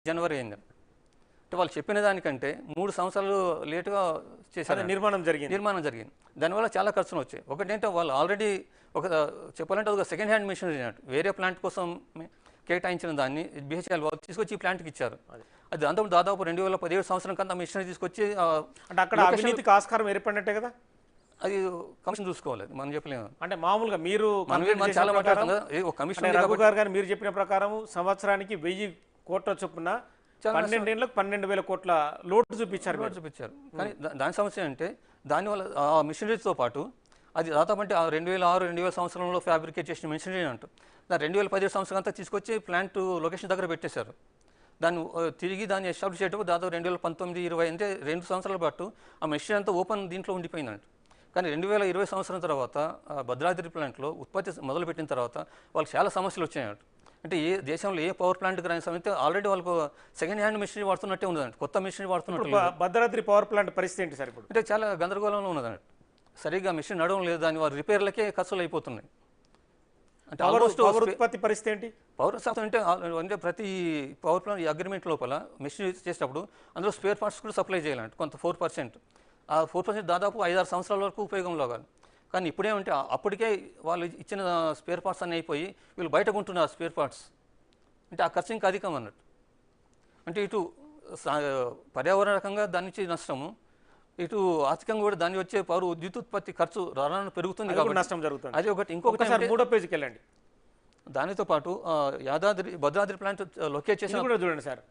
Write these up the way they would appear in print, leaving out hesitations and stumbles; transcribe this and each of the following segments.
జనవరి అయింది. అంటే వాళ్ళు చెప్పిన దానికంటే 3 సంవత్సరాలు లేటుగా చేశారు. నిర్మాణం జరిగింది. దానివల్ల చాలా ఖర్చులు వచ్చాయి. ఒకటంటే వాళ్ళు ఆల్రెడీ ఒక చెప్పాలంటే ఒక సెకండ్ హ్యాండ్ మిషన్ అన్నట్టు వేరే ప్లాంట్ కోసం కేటాయించిన దాన్ని బిహెచ్ఎల్ వాళ్ళు తీసుకొచ్చి ఈ ప్లాంట్కి ఇచ్చారు. అది అంతా దాదాపు 2017 సంవత్సరం కంతా మిషన్ తీసుకొచ్చి అంటే అక్కడ అవినీతికి ఆస్కారం ఏర్పడినట్టే కదా. అది కమిషన్ చూసుకోవాలి, మనం చెప్పలేము. అంటే మామూలుగా మీరు చాలా మాట్లాడుతుంది కమిషన్. రఘు గారు మీరు చెప్పిన ప్రకారం సంవత్సరానికి 1000 కోట్ల చొప్పున 12 ఏళ్ళకు 12,000 కోట్ల లోటు చూపించారు. కానీ దాని సమస్య అంటే దానివల్ల ఆ మిషనరీతో పాటు అది దాదాపు అంటే 2006-2000 సంవత్సరంలో ఫ్యాబ్రికేట్ చేసిన మిషనరీ అంటూ దాన్ని 2017 సంవత్సరం అంతా తీసుకొచ్చి ప్లాంట్ లొకేషన్ దగ్గర పెట్టేశారు. దాన్ని ఎస్టాబ్లిష్ చేయటప్పుడు దాదాపు 2019-20 అంటే 2 సంవత్సరాల పాటు ఆ మిషనరీ అంతా ఓపెన్ దీంట్లో ఉండిపోయిందంట. కానీ 2020 సంవత్సరం తర్వాత భద్రాద్రి ప్లాంట్లో ఉత్పత్తి మొదలుపెట్టిన తర్వాత వాళ్ళకి చాలా సమస్యలు వచ్చాయంట. అంటే ఏ దేశంలో ఏ పవర్ ప్లాంట్కి రాని సమయంలో ఆల్రెడీ వాళ్ళకు సెకండ్ హ్యాండ్ మిషనరీ వాడుతున్నట్టే ఉన్నదండి, కొత్త మిషనరీ వాడుతున్నట్టు. భద్రాద్రి పవర్ ప్లాంట్ పరిస్థితి ఏంటి సార్ ఇప్పుడు? అంటే చాలా గందరగోళంలో ఉన్నదండి. సరిగ్గా మిషన్ నడవడం లేదు, దాని వారి రిపేర్లకే ఖర్చులు అయిపోతున్నాయి. అంటే ఆల్మోస్ట్ ఉత్పత్తి పరిస్థితి ఏంటి? పవర్ శాతం అంటే ప్రతి పవర్ ప్లాంట్ ఈ అగ్రిమెంట్ లోపల మిషన్ చేసేటప్పుడు అందులో స్పేర్ పార్ట్స్ కూడా సప్లై చేయాలంటే కొంత 4%. ఆ 4% దాదాపు 5-6 సంవత్సరాల వరకు ఉపయోగంలో కాదు. కానీ ఇప్పుడేమంటే అప్పటికే వాళ్ళు ఇచ్చిన స్పేర్ పార్ట్స్ అన్నీ అయిపోయి వీళ్ళు బయట కొంటున్నారు స్పేర్ పార్ట్స్. అంటే ఆ ఖర్చు ఇంకా అధికం అన్నట్టు. అంటే ఇటు పర్యావరణ రకంగా దాని నుంచి నష్టము, ఇటు ఆర్థికంగా కూడా దాన్ని వచ్చే విద్యుత్ ఉత్పత్తి ఖర్చు రాను పెరుగుతుంది కాబట్టి నష్టం జరుగుతుంది. అది ఒకటి. ఇంకొకటి 3వ పేజీకి వెళ్ళండి. దానితో పాటు భద్రాద్రి ప్లాంట్ లొకేట్ చేసి కూడా చూడండి సార్.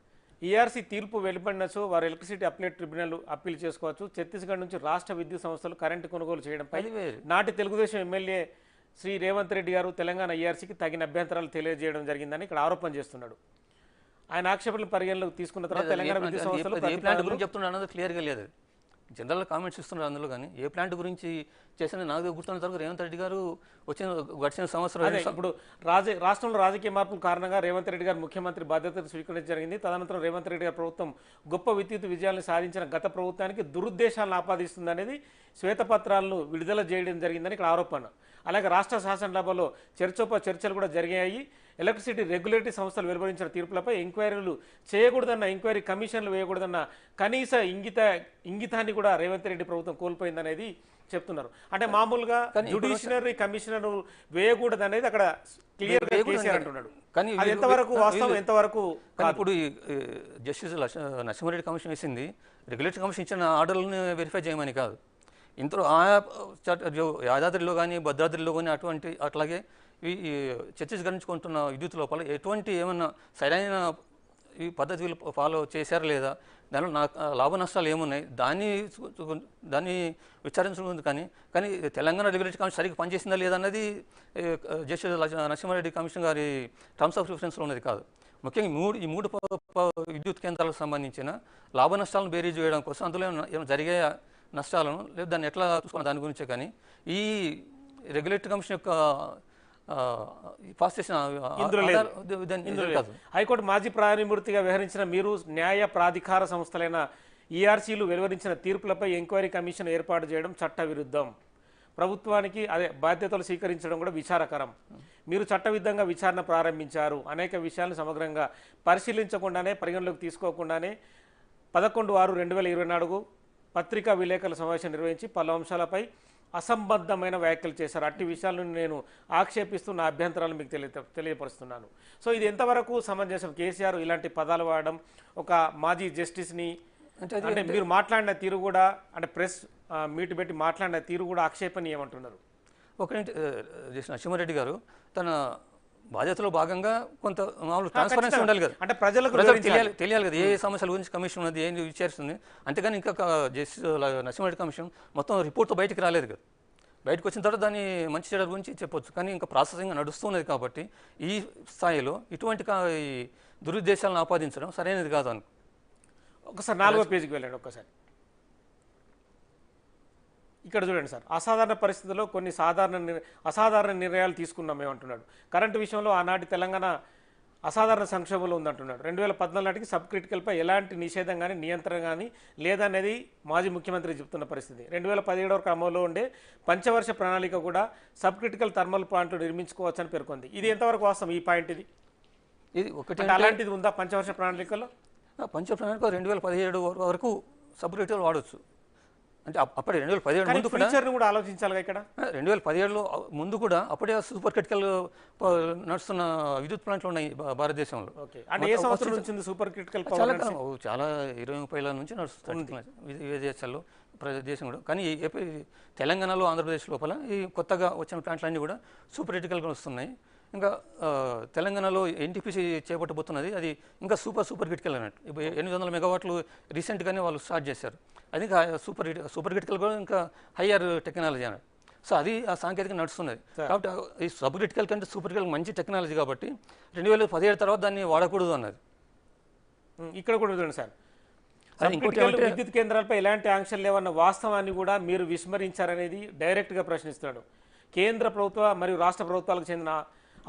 ఈఆర్సీ తీర్పు వెలువడినచో వారు ఎలక్ట్రిసిటీ అప్లైట్ ట్రిబ్యునల్ అప్పీల్ చేసుకోవచ్చు. ఛత్తీస్గఢ్ నుంచి రాష్ట్ర విద్యుత్ సంస్థలు కరెంటు కొనుగోలు చేయడంపై నాటి తెలుగుదేశం ఎమ్మెల్యే శ్రీ రేవంత్ రెడ్డి గారు తెలంగాణ ఈఆర్సీకి తగిన అభ్యంతరాలు తెలియజేయడం జరిగిందని ఇక్కడ ఆరోపణ చేస్తున్నాడు. ఆయన ఆక్షేపణలు పరిగణలోకి తీసుకున్న తర్వాత తెలంగాణ విద్యుత్ సంస్థలు ఏ ప్లాంట్ గురించి చెప్తున్నాడు అన్నది క్లియర్గా లేదు. జనరల్ కామెంట్స్ ఇస్తున్నారు అందులో, కానీ ఏ ప్లాంట్ గురించి చేసిన నాకు గుర్తున్న తర్వాత రేవంత్ రెడ్డి గారు గడిచిన సంవత్సరం ఇప్పుడు రాష్ట్రంలో రాజకీయ మార్పుల కారణంగా రేవంత్ రెడ్డి గారు ముఖ్యమంత్రి బాధ్యతలు స్వీకరించడం జరిగింది. తదనంతరం రేవంత్ రెడ్డి గారి ప్రభుత్వం గొప్ప విద్యుత్ విజయాలను సాధించిన గత ప్రభుత్వానికి దురుద్దేశాలను ఆపాదిస్తుంది అనేది శ్వేతపత్రాలను విడుదల చేయడం జరిగిందని ఇక్కడ ఆరోపణ. అలాగే రాష్ట్ర శాసనసభలో చర్చలు కూడా జరిగాయి. ఎలక్ట్రిసిటీ రెగ్యులేటరీ సంస్థలు వెలువరించిన తీర్పులపై ఎంక్వైరీలు చేయకూడదన్న, ఎంక్వైరీ కమిషన్లు వేయకూడదన్న కనీస ఇంగితాన్ని కూడా రేవంత్ రెడ్డి ప్రభుత్వం కోల్పోయిందనేది చెప్తున్నారు. అంటే మామూలుగా జ్యుడిషియరీ కమిషనర్ వేయకూడదు అనేది అక్కడ క్లియర్ గా కేసీఆర్ అంటున్నాడు. కానీ అది ఎంతవరకు వాస్తవం, ఎంతవరకు? ఇప్పుడు జస్టిస్ నరసింహారెడ్డి కమిషన్ వేసింది రెగ్యులేటరీ కమిషన్ ఇచ్చిన ఆర్డర్లను వెరిఫై చేయమని కాదు. ఇంతలో ఆయా యాదాద్రిలో కానీ భద్రాద్రిలో కానీ అట్లాగే ఈ ఛత్తీస్గఢ్ నుంచి కొంటున్న విద్యుత్ లోపల ఎటువంటి ఏమన్నా సరైన ఈ పద్ధతులు ఫాలో చేశారా లేదా, దానిలో లాభ నష్టాలు ఏమున్నాయి దాన్ని విచారించడం. కానీ తెలంగాణ రెగ్యులేటరీ కమిషన్ సరిగ్గా పనిచేసిందా లేదా అన్నది జస్టిస్ నరసింహారెడ్డి కమిషన్ గారి టర్మ్స్ ఆఫ్ రిఫరెన్స్లో ఉన్నది కాదు. ముఖ్యంగా ఈ మూడు విద్యుత్ కేంద్రాలకు సంబంధించిన లాభ నష్టాలను బేరీజ్ చేయడం కోసం అందులో ఏమైనా జరిగే నష్టాలను లేదా దాన్ని ఎట్లా చూసుకోవాలి దాని గురించే. కానీ ఈ రెగ్యులేటరీ కమిషన్ యొక్క హైకోర్టు మాజీ న్యాయమూర్తిగా వ్యవహరించిన మీరు న్యాయ ప్రాధికార సంస్థలైన ఈఆర్సీలు వెలువరించిన తీర్పులపై ఎంక్వైరీ కమిషన్ ఏర్పాటు చేయడం చట్ట విరుద్ధం. ప్రభుత్వానికి బాధ్యతలు స్వీకరించడం కూడా విచారకరం. మీరు చట్టవిద్ధంగా విచారణ ప్రారంభించారు. అనేక విషయాలను సమగ్రంగా పరిశీలించకుండానే, పరిగణలోకి తీసుకోకుండానే 11/6/2024 పత్రికా విలేకరుల సమావేశం నిర్వహించి పలు అంశాలపై అసంబద్ధమైన వ్యాఖ్యలు చేశారు. అట్టి విషయాలను నేను ఆక్షేపిస్తూ నా అభ్యంతరాలు మీకు తెలియపరుస్తున్నాను. సో ఇది ఎంతవరకు సమంజసం? కేసీఆర్ ఇలాంటి పదాలు వాడడం, ఒక మాజీ జస్టిస్ని అంటే మీరు మాట్లాడిన తీరు కూడా, అంటే ప్రెస్ మీట్ పెట్టి మాట్లాడిన తీరు కూడా ఆక్షేపణీయమంటున్నారు. ఒకటి నరసింహారెడ్డి గారు తన బాధ్యతలో భాగంగా కొంత మామూలు ట్రాన్స్పరెన్సీ ఉండాలి కదా, అంటే ప్రజలకు తెలియాలి కదా ఏ సమస్యల గురించి కమిషన్ ఉన్నది, ఏం విచారిస్తుంది. అంతేగాని ఇంకా జస్టిస్ నరసింహారెడ్డి కమిషన్ మొత్తం రిపోర్ట్తో బయటకు రాలేదు కదా. బయటకు వచ్చిన తర్వాత దాన్ని మంచి చెడు గురించి చెప్పొచ్చు. కానీ ఇంకా ప్రాసెసింగ్ నడుస్తున్నది కాబట్టి ఈ స్థాయిలో ఇటువంటి ఈ దురుద్దేశాలను ఆపాదించడం సరైనది కాదు అనుకో. ఒకసారి 4వ పేజీకి వెళ్ళండి. ఒక్కసారి ఇక్కడ చూడండి సార్. అసాధారణ పరిస్థితుల్లో కొన్ని అసాధారణ నిర్ణయాలు తీసుకున్నాం మేమంటున్నాడు. కరెంటు విషయంలో ఆనాటి తెలంగాణ అసాధారణ సంక్షోభంలో ఉందంటున్నాడు. 2014 నాటికి సబ్ క్రిటికల్పై ఎలాంటి నిషేధం కానీ నియంత్రణ కానీ లేదనేది మాజీ ముఖ్యమంత్రి చెప్తున్న పరిస్థితి. 2017 వరకు అమల్లో ఉండే పంచవర్ష ప్రణాళిక కూడా సబ్ క్రిటికల్ థర్మల్ ప్లాంట్లు నిర్మించుకోవచ్చని పేర్కొంది. ఇది ఎంతవరకు వాస్తవం ఈ పాయింట్? ఇది ఒకటి అలాంటిది ఉందా పంచవర్ష ప్రణాళికలో? పంచాయత్ ప్రణాళిక 2017 వరకు సపరేట్గా వాడవచ్చు. అంటే అప్పటి 2017 కానీ ముందు కూడా ఫ్యూచర్ని కూడా ఆలోచించాలిగా ఇక్కడ. 2017లో ముందు కూడా అప్పుడే సూపర్ క్రిటికల్ నడుస్తున్న విద్యుత్ ప్లాంట్లు ఉన్నాయి భారతదేశంలో. ఓకే, అంటే ఏ సంవత్సరం నుంచి ఉంది సూపర్ క్రిటికల్ చాలా పవర్? కాలం, చాలా 20-30 ఏళ్ళ నుంచి నడుస్తుంది విదేశాల్లో దేశంలో. కానీ తెలంగాణలో, ఆంధ్రప్రదేశ్ లోపల ఈ కొత్తగా వచ్చిన ప్లాంట్లన్నీ కూడా సూపర్ క్రిటికల్గా వస్తున్నాయి. ఇంకా తెలంగాణలో ఎన్టీపీసీ చేపట్టబోతున్నది, అది ఇంకా సూపర్ క్రిటికల్ అన్నట్టు. ఇప్పుడు 800 మెగావాట్లు రీసెంట్గానే వాళ్ళు స్టార్ట్ చేశారు. అది ఇంకా సూపర్ క్రిటికల్ కూడా ఇంకా హయ్యర్ టెక్నాలజీ అన్నట్టు. సో అది ఆ సాంకేతిక నడుస్తున్నది. కాబట్టి ఈ సూపర్ క్రిటికల్ కంటే సూపర్ క్రిటికల్ మంచి టెక్నాలజీ కాబట్టి 2017 తర్వాత దాన్ని వాడకూడదు అన్నది. ఇక్కడ కూడా చూడండి సార్, విద్యుత్ కేంద్రాలపై ఎలాంటి ఆంక్షలు లేవన్న వాస్తవాన్ని కూడా మీరు విస్మరించారనేది డైరెక్ట్గా ప్రశ్నిస్తున్నాడు. కేంద్ర ప్రభుత్వ మరియు రాష్ట్ర ప్రభుత్వాలకు చెందిన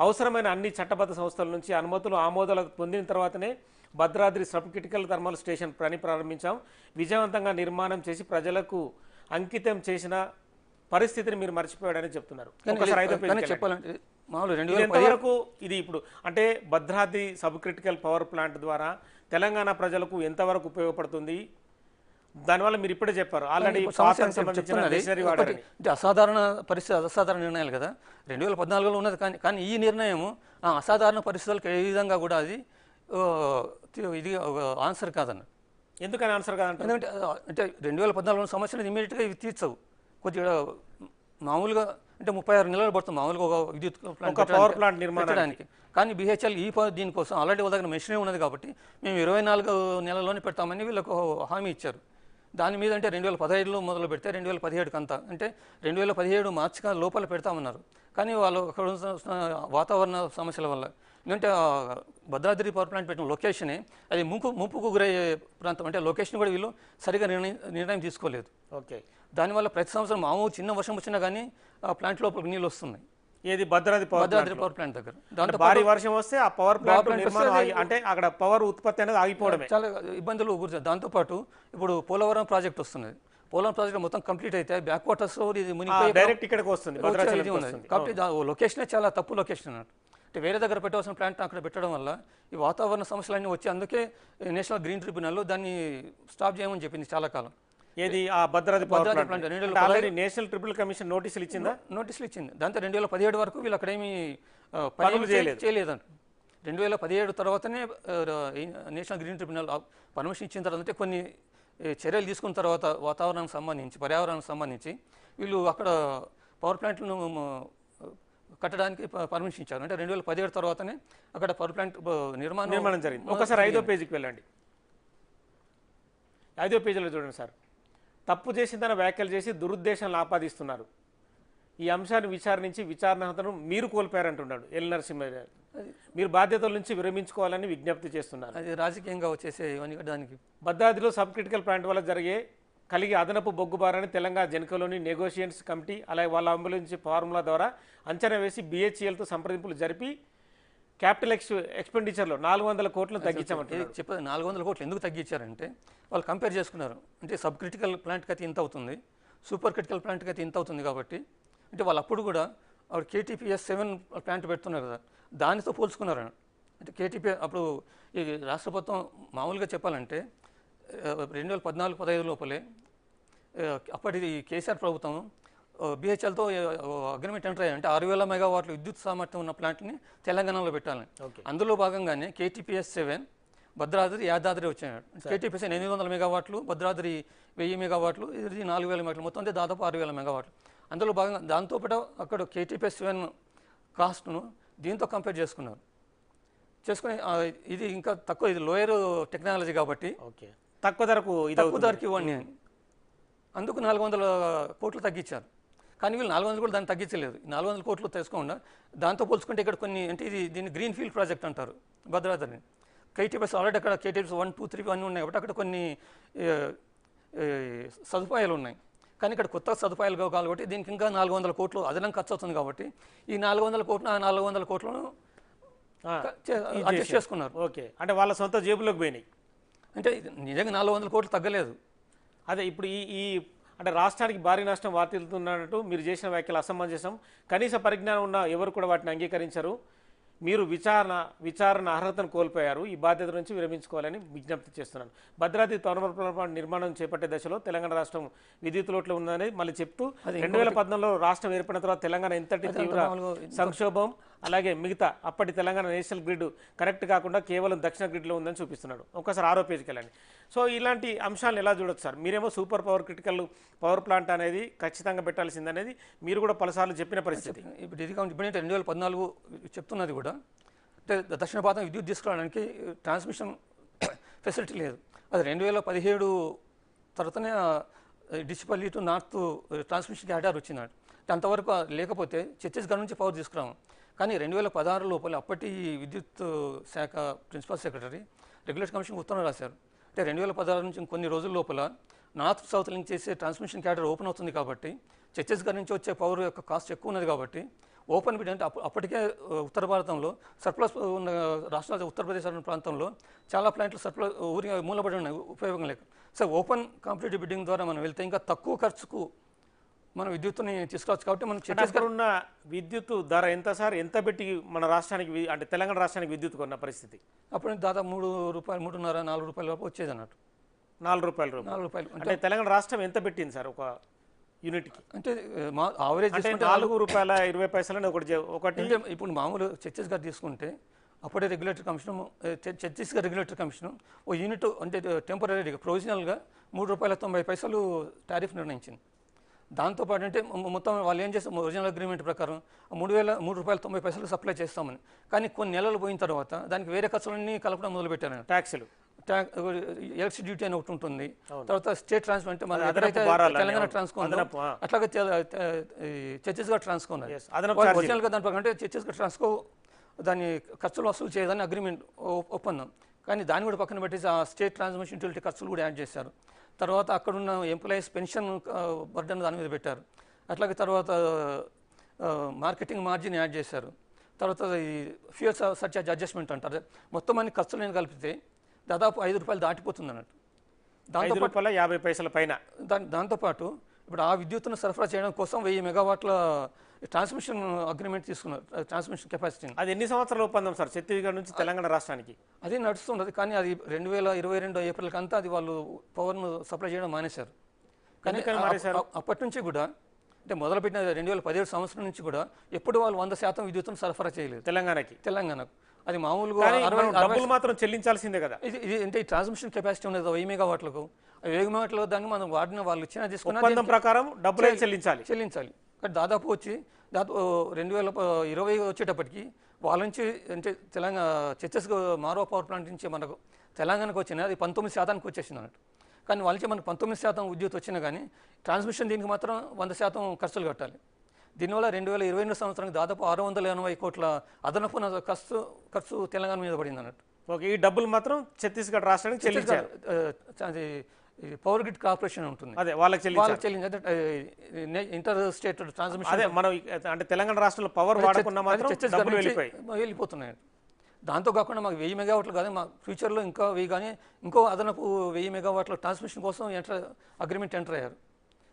అవసరమైన అన్ని చట్టబద్ధ సంస్థల నుంచి అనుమతులు, ఆమోదాలు పొందిన తర్వాతనే Bhadradri sub critical thermal station పని ప్రారంభించాం. విజయవంతంగా నిర్మాణం చేసి ప్రజలకు అంకితం చేసిన పరిస్థితిని మీరు మర్చిపోయాడని చెప్తున్నారు. చెప్పాలంటే ఎంతవరకు ఇది ఇప్పుడు అంటే Bhadradri sub critical power plant ద్వారా తెలంగాణ ప్రజలకు ఎంతవరకు ఉపయోగపడుతుంది? దానివల్ల మీరు ఇప్పుడే చెప్పారు ఆల్రెడీ అసాధారణ పరిస్థితి, అసాధారణ నిర్ణయాలు కదా 2014లో ఉన్నది. కానీ ఈ నిర్ణయం అసాధారణ పరిస్థితులకు ఏ విధంగా కూడా అది ఇది ఆన్సర్ కాదన్న. ఎందుకని ఆన్సర్ కాదంటే, ఎందుకంటే అంటే 2014లో సమస్యను ఇమీడియట్గా ఇవి తీర్చవు. కొద్దిగా మామూలుగా అంటే 36 నెలలు పడుతుంది మామూలుగా ఒక విద్యుత్ పవర్ ప్లాంట్ నిర్మాణానికి. కానీ బిహెచ్ఎల్ దీనికోసం ఆల్రెడీ ఒక దగ్గర మెషినరీ ఉన్నది కాబట్టి మేము 24 నెలల్లోనే పెడతామని వీళ్ళకు హామీ ఇచ్చారు. దాని మీద అంటే 2015లో మొదలు పెడితే 2017కి అంతా అంటే 2017 మార్చి లోపల పెడతామన్నారు. కానీ వాళ్ళు అక్కడ వాతావరణ సమస్యల వల్ల, ఎందుకంటే భద్రాద్రి పవర్ ప్లాంట్ పెట్టిన లొకేషనే అది ముంపుకు గురయ్యే ప్రాంతం. అంటే లొకేషన్ కూడా వీళ్ళు సరిగా నిర్ణయం తీసుకోలేదు. ఓకే, దానివల్ల ప్రతి సంవత్సరం మామూలు చిన్న వర్షం వచ్చినా కానీ ఆ ప్లాంట్ లోపల నీళ్ళు వస్తున్నాయి. ఏది భద్రాద్రి పవర్ ప్లాంట్ దగ్గర దాంట్లో భారీ వర్షం వస్తే ఆ పవర్ ప్లాంట్ అంటే అక్కడ పవర్ ఉత్పత్తి అనేది ఆగిపోవడమే, చాలా ఇబ్బందులు గురి. దాంతోపాటు ఇప్పుడు పోలవరం ప్రాజెక్ట్ వస్తున్నది. పోలవరం ప్రాజెక్ట్ మొత్తం కంప్లీట్ అయితే బ్యాక్ వాటర్స్ ఇది మునిగిపోయి డైరెక్ట్ ఇక్కడికి వస్తుంది. కాబట్టి లొకేషనే చాలా తప్పు లొకేషన్ అన్నట్టు. అంటే వేరే దగ్గర పెట్టవలసిన ప్లాంట్ అక్కడ పెట్టడం వల్ల ఈ వాతావరణ సమస్యలన్నీ వచ్చి అందుకే నేషనల్ గ్రీన్ ట్రిబ్యునల్ దాన్ని స్టాప్ చేయమని చెప్పింది చాలా కాలం. ఏది ఆ Bhadradri plant national tribunal commission నోటీసులు ఇచ్చిందా? నోటీసులు ఇచ్చింది. దాంతో 2017 వరకు వీళ్ళు అక్కడేమీ పనులు చేయలేదంట. 2017 తర్వాతనే నేషనల్ గ్రీన్ ట్రిబ్యునల్ పర్మిషన్ ఇచ్చిన తర్వాత కొన్ని చర్యలు తీసుకున్న తర్వాత వాతావరణానికి సంబంధించి, పర్యావరణానికి సంబంధించి వీళ్ళు అక్కడ పవర్ ప్లాంట్లను కట్టడానికి పర్మిషన్ ఇచ్చారు. అంటే 2017 తర్వాతనే అక్కడ పవర్ ప్లాంట్ నిర్మాణం జరిగింది. ఒకసారి 5వ పేజీకి వెళ్ళండి. 5వ పేజీలో చూడండి సార్, తప్పు చేసిందని వ్యాఖ్యలు చేసి దురుద్దేశాలను ఆపాదిస్తున్నారు. ఈ అంశాన్ని విచారించి విచారణను మీరు కోల్పోయారంటున్నాడు ఎల్ నరసింహ. మీరు బాధ్యతల నుంచి విరమించుకోవాలని విజ్ఞప్తి చేస్తున్నారు. అది రాజకీయంగా వచ్చేసే ఇవన్నీ దానికి. భద్రాద్రిలో సబ్ క్రిటికల్ ప్లాంట్ వల్ల కలిగే అదనపు బొగ్గుబారాన్ని తెలంగాణ జెన్కోలోని నెగోషియేషన్స్ కమిటీ అలాగే వాళ్ళ అంబులెన్స్ ఫార్ములా ద్వారా అంచనా వేసి బిహెచ్ఈఎల్తో సంప్రదింపులు జరిపి క్యాపిటల్ ఎక్స్పెండిచర్లో 400 కోట్లు తగ్గించామంటే చెప్పేది 400 కోట్లు ఎందుకు తగ్గించారంటే వాళ్ళు కంపేర్ చేసుకున్నారు. అంటే సబ్ క్రిటికల్ ప్లాంట్కి అయితే ఇంత అవుతుంది, సూపర్ క్రిటికల్ ప్లాంట్కి అయితే ఇంత అవుతుంది కాబట్టి అంటే వాళ్ళు అప్పుడు కూడా KTPS-7 ప్లాంట్ పెడుతున్నారు కదా, దానితో పోల్చుకున్నారు. అంటే KTP అప్పుడు ఈ రాష్ట్ర ప్రభుత్వం మామూలుగా చెప్పాలంటే 2014-15 లోపలే అప్పటి కేసీఆర్ ప్రభుత్వం బిహెచ్ఎల్తో అగ్రిమెంట్ ఎంటర్ అయ్యాయి. అంటే 6000 మెగావాట్ల విద్యుత్ సామర్థ్యం ఉన్న ప్లాంట్ని తెలంగాణలో పెట్టాలని. అందులో భాగంగానే KTPS-7 భద్రాద్రి, యాదాద్రి వచ్చాయి. KTPS 800 మెగావాట్లు, భద్రాద్రి 1000 మెగావాట్లు, ఇది 4000 మెగావాట్లు, మొత్తం అంటే దాదాపు 6000 మెగావాట్లు. అందులో భాగంగా దాంతోపాటు అక్కడ KTPS-7 కాస్ట్ను దీంతో కంపేర్ చేసుకున్నారు. చేసుకుని ఇది ఇంకా తక్కువ, ఇది లోయర్ టెక్నాలజీ కాబట్టి తక్కువ ధరకు ఇవ్వండి అని అందుకు 400 కోట్లు తగ్గించారు. కానీ వీళ్ళు 400 కూడా దాన్ని తగ్గించలేదు. 400 కోట్లు తీసుకోకుండా దాంతో పోల్చుకుంటే ఇక్కడ కొన్ని అంటే దీన్ని గ్రీన్ ఫీల్డ్ ప్రాజెక్ట్ అంటారు భద్రాద్రిని. KTPS ఆల్రెడీ అక్కడ KTPS 1, 2, 3 అన్నీ ఉన్నాయి కాబట్టి అక్కడ కొన్ని సదుపాయాలు ఉన్నాయి. కానీ ఇక్కడ కొత్త సదుపాయాలు కావాలి కాబట్టి దీనికి ఇంకా 400 కోట్లు అదనంగా ఖర్చు అవుతుంది కాబట్టి ఈ 400 కోట్లు 400 కోట్లను అడ్జస్ట్ చేసుకున్నారు. ఓకే, అంటే వాళ్ళ సొంత జేబులోకి పోయినాయి. అంటే నిజంగా 400 కోట్లు తగ్గలేదు. అదే ఇప్పుడు ఈ అంటే రాష్ట్రానికి భారీ నష్టం వాటిల్తున్నట్టు మీరు చేసిన వ్యాఖ్యలు అసమంజసం. కనీస పరిజ్ఞానం ఉన్న ఎవరు కూడా వాటిని అంగీకరించరు. మీరు విచారణ అర్హతను కోల్పోయారు, ఈ బాధ్యత నుంచి విరమించుకోవాలని విజ్ఞప్తి చేస్తున్నాను. భద్రాద్రి థర్మల్ ప్లాంట్ నిర్మాణం చేపట్టే దశలో తెలంగాణ రాష్ట్రం విద్యుత్ లోట్లో ఉందని మళ్ళీ చెప్తూ 2014లో రాష్ట్రం ఏర్పడిన తర్వాత తెలంగాణ ఎంతటి తీవ్ర సంక్షోభం, అలాగే మిగతా అప్పటి తెలంగాణ నేషనల్ గ్రిడ్ కనెక్ట్ కాకుండా కేవలం దక్షిణ గ్రిడ్లో ఉందని చూపిస్తున్నాడు. ఒక్కసారి 6వ పేజీకి వెళ్ళండి. సో ఇలాంటి అంశాలను ఎలా చూడొచ్చు సార్? మీరేమో super power critical power plant అనేది ఖచ్చితంగా పెట్టాల్సిందనేది మీరు కూడా పలుసార్లు చెప్పిన పరిస్థితి. ఇప్పుడు ఇది కాబట్టి ఇప్పుడైతే 2014 చెప్తున్నది కూడా అంటే దక్షిణ భారతం విద్యుత్ తీసుకురావడానికి ట్రాన్స్మిషన్ ఫెసిలిటీ లేదు. అది 2017 తర్వాతనే Dichpally to north transmission corridor వచ్చింది. అంతవరకు లేకపోతే ఛత్తీస్గఢ్ నుంచి పవర్ తీసుకురాము. కానీ 2016 లోపల అప్పటి విద్యుత్ శాఖ ప్రిన్సిపల్ సెక్రటరీ రెగ్యులేటర్ కమిషన్ ఉత్తరం రాశారు. అంటే 2016 నుంచి కొన్ని రోజుల లోపల నార్త్ సౌత్ లింక్ చేసే ట్రాన్స్మిషన్ క్యారిడార్ ఓపెన్ అవుతుంది కాబట్టి ఛత్తీస్గఢ్ నుంచి వచ్చే పవర్ యొక్క కాస్ట్ ఎక్కువ ఉన్నది కాబట్టి ఓపెన్ బిడ్ అంటే అప్పటికే ఉత్తర భారతంలో సర్ప్లస్ ఉన్న రాష్ట్రాల ఉత్తరప్రదేశ్ ప్రాంతంలో చాలా ప్లాంట్లు సర్ప్లస్ ఊరి మూలబడి ఉన్నాయి, ఉపయోగం లేక. సో ఓపెన్ కాంపిటేటివ్ బిడ్డింగ్ ద్వారా మనం వెళ్తే ఇంకా తక్కువ ఖర్చుకు మనం విద్యుత్తుని తీసుకురావచ్చు. కాబట్టి మనం ఛత్తీస్గఢ్ ఉన్న విద్యుత్ ధర ఎంత సార్? ఎంత పెట్టి మన రాష్ట్రానికి అంటే తెలంగాణ రాష్ట్రానికి విద్యుత్ కొన్న పరిస్థితి? అప్పుడు దాదాపు ₹3, ₹3.5, ₹4 వరకు వచ్చేది అన్నట్టు. ₹4 ₹4 అంటే తెలంగాణ రాష్ట్రం ఎంత పెట్టింది సార్ ఒక యూనిట్కి? అంటే మా ఆవరేజ్ ₹4.20 ఒకటి. అంటే ఇప్పుడు మామూలు ఛత్తీస్గఢ్ తీసుకుంటే అప్పుడే regulator commission Chhattisgarh regulator commission ఓ యూనిట్ అంటే టెంపరీగా ప్రొవిజనల్గా ₹3.90 టారిఫ్ నిర్ణయించింది. దాంతోపాటు అంటే మొత్తం వాళ్ళు ఏం చేస్తారు, ఒరిజినల్ అగ్రిమెంట్ ప్రకారం ₹3.90 సప్లై చేస్తామని. కానీ కొన్ని నెలలు పోయిన తర్వాత దానికి వేరే ఖర్చులన్నీ కలపడం మొదలుపెట్టారు. ట్యాక్సులు, ఎలక్ట్రిసిటీ డ్యూటీ అని ఒకటి ఉంటుంది, తర్వాత స్టేట్ ట్రాన్స్కో అంటే మన తెలంగాణ ట్రాన్స్కో అట్లాగే ఛత్తీస్గఢ్ ట్రాన్స్కో ఉన్నది. ఒరిజినల్గా దాని ప్రకారం అంటే ఛత్తీస్గఢ్ ట్రాన్స్కో దాన్ని ఖర్చులు వసూలు చేయదని అగ్రిమెంట్ ఒప్పందం. కానీ దాన్ని కూడా పక్కన పెట్టేసి ఆ స్టేట్ ట్రాన్స్మిషన్ యూటిలిటీ ఖర్చులు కూడా యాడ్ చేశారు. తర్వాత అక్కడున్న ఎంప్లాయీస్ పెన్షన్ బర్డన్ దాని మీద పెట్టారు. అట్లాగే తర్వాత మార్కెటింగ్ మార్జిన్ యాడ్ చేశారు. తర్వాత ఈ ఫ్యూయల్ సర్చార్జ్ అడ్జస్ట్మెంట్ అంటారు. మొత్తం అన్ని ఖర్చులు నేను కలిపితే దాదాపు ₹5 దాటిపోతుంది అన్నట్టు. ₹5.50 పైన. దాంతోపాటు ఇప్పుడు ఆ విద్యుత్తును సరఫరా చేయడం కోసం 1000 మెగావాట్ల ట్రాన్స్మిషన్ అగ్రిమెంట్ తీసుకున్నారు, ట్రాన్స్మిషన్ కెపాసిటీని. అది ఎన్ని సంవత్సరాల ఒప్పందం సార్ ఛత్తీస్గఢ్ నుంచి తెలంగాణ రాష్ట్రానికి? అది నడుస్తున్నది, కానీ అది 2022 ఏప్రిల్కి అంతా అది వాళ్ళు పవర్ను సప్లై చేయడం మానేశారు. కానీ అప్పటి నుంచి కూడా అంటే మొదలుపెట్టిన 2017 సంవత్సరం నుంచి కూడా ఎప్పుడు వాళ్ళు 100% విద్యుత్తును సరఫరా చేయలేదు తెలంగాణకు. అది మామూలుగా డబ్బులు మాత్రం చెల్లించాల్సిందే కదా. ఇది అంటే ఈ ట్రాన్స్మిషన్ కెపాసిటీ ఉన్నది 1000 మెగావాట్లకు. 1000 మెగావాట్ల దాన్ని మనం వాడిన వాళ్ళు ఇచ్చిన తీసుకున్న ప్రకారం డబ్బులు చెల్లించాలి. కానీ దాదాపు 2020 వచ్చేటప్పటికి వాళ్ళ నుంచి అంటే ఛత్తీస్గఢ్ మారో పవర్ ప్లాంట్ నుంచి మనకు తెలంగాణకు వచ్చిన అది 19% వచ్చేసింది అన్నట్టు. కానీ వాళ్ళ నుంచి మనకు 19% విద్యుత్ వచ్చినా కానీ ట్రాన్స్మిషన్ దీనికి మాత్రం 100% ఖర్చులు కట్టాలి. దీనివల్ల 2022 సంవత్సరానికి దాదాపు 680 కోట్ల అదనపు ఖర్చు తెలంగాణ మీద పడింది అన్నట్టు. ఓకే, ఈ డబ్బులు మాత్రం ఛత్తీస్గఢ్ రాష్ట్రానికి చెల్లించారు. అది పవర్ గ్రిడ్ కార్పొరేషన్ ఉంటుంది, అదే వాళ్ళకి చెల్లించాలి. ఇంటర్ స్టేట్ ట్రాన్స్మిషన్ అదే మనం అంటే తెలంగాణ రాష్ట్రంలో పవర్ వాడకుండా మాత్రం డబ్బులు వెళ్ళిపోతున్నాయి. దాంతో కాకుండా మాకు 1000 మెగావాట్లు కాదు, మా ఫ్యూచర్లో ఇంకా 1000 కానీ ఇంకో అదనపు 1000 మెగావాట్ల ట్రాన్స్మిషన్ కోసం అగ్రిమెంట్ ఎంటర్ అయ్యారు.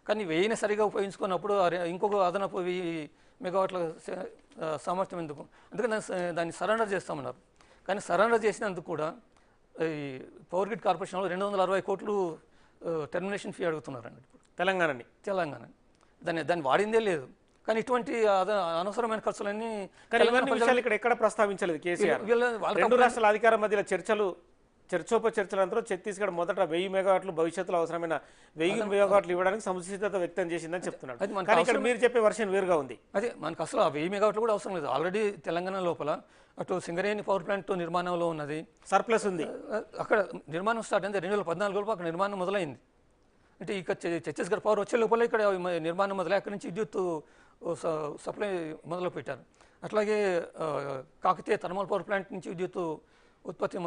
కానీ 1000ని సరిగా ఉపయోగించుకున్నప్పుడు ఇంకొక అదనపు 1000 మెగావాట్ల సామర్థ్యం ఎందుకు, అందుకని దాన్ని సరెండర్ చేస్తామన్నారు. కానీ సరెండర్ చేసినందుకు కూడా ఈ పవర్ గ్రిడ్ కార్పొరేషన్లో 260 కోట్లు టెర్మినేషన్ ఫీ అడుగుతున్నారండి ఇప్పుడు తెలంగాణ. దాన్ని వాడిందే లేదు. కానీ ఇటువంటి అనవసరమైన ఖర్చులన్నీ ఎక్కడ ప్రస్తావించలేదు కేసీఆర్. రెండు రాష్ట్రాల అధికారం మధ్య చర్చోపచర్చలంతా ఛత్తీస్గఢ్ మొదట 1000 మెగావాట్లు భవిష్యత్తులో అవసరమైన 1000 మెగావాట్లు ఇవ్వడానికి సంసిద్ధత వ్యక్తం చేసిందని చెప్తున్నాడు. కానీ ఇక్కడ మీరు చెప్పే వర్షన్ వేరుగా ఉంది. అదే మనకు అసలు ఆ 1000 మెగావాట్లు కూడా అవసరం లేదు. ఆల్రెడీ తెలంగాణ లోపల అటు సింగరేణి పవర్ ప్లాంట్ నిర్మాణంలో ఉన్నది, సర్ప్లస్ ఉంది. అక్కడ నిర్మాణం స్టార్ట్ అయింది 2014 లోపు అక్కడ నిర్మాణం మొదలైంది. అంటే ఇక ఛత్తీస్గఢ్ పవర్ వచ్చే లోపల ఇక్కడ నిర్మాణం మొదలై అక్కడి నుంచి విద్యుత్ సప్లై మొదలు పెట్టారు. అట్లాగే కాకతీయ థర్మల్ పవర్ ప్లాంట్ నుంచి విద్యుత్ ఉత్పత్తి